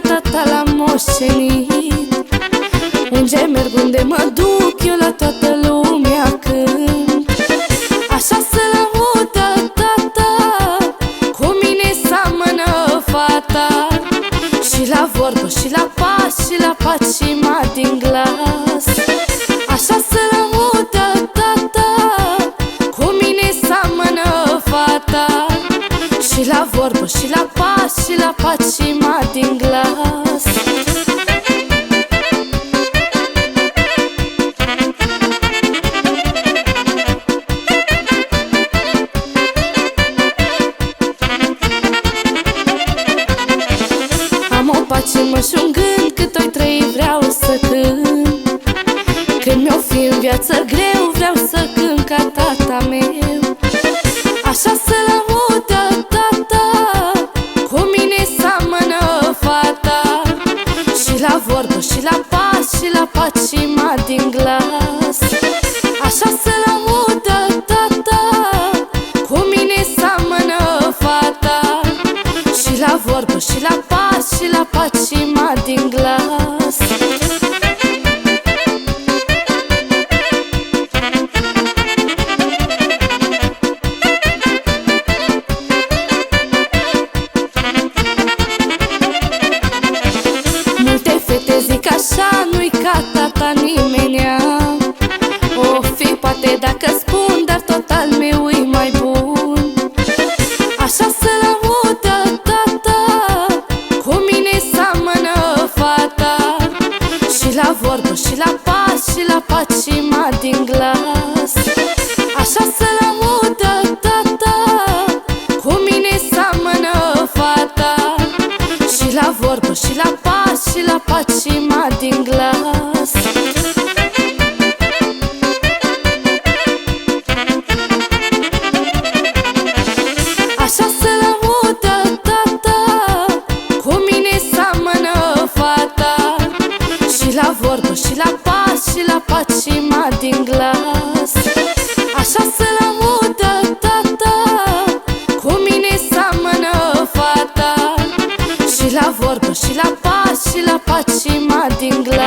la tata l-am moștenit. Unde merg, unde mă duc, eu la toată lumea cânt. Așa să-l audă tata, cu mine seamănă fata. Și la vorbă, și la pas, și la pacima din glas. Așa să-l audă tata, cu mine seamănă fata. Și la vorbă, și la pas, și la pacima din glas. Am o pacimă și un gând, cât o-i trăi vreau să cânt. Când mi-o fi în viață greu, vreau să cânt ca tata meu. Așa să-l audă tata, cu mine seamănă fata. Și la vorbă, și la pas, și la pacima din glas. Așa să-l audă tata, cu mine seamănă fata. Și la vorbă, și la pas, și la pacima din glas. Multe fete zic așa, nu-i ca tata nimenea. O fi poate dacă spun, dar tot al meu e mai bun. Așa să-l audă tata, cu mine seamănă fata. Și la vorbă, și la pas, și la pacima din glas. Așa să-l audă tata, cu mine seamănă fata. Și la vorbă, și la pas, și la pacima din glas. Așa să-l audă tata, cu mine seamănă fata. Și la vorbă, și la pas, și la pacima din glas. Așa să-l audă tata, cu mine seamănă fata. Și la vorbă, și la pas, și la pacima din glas.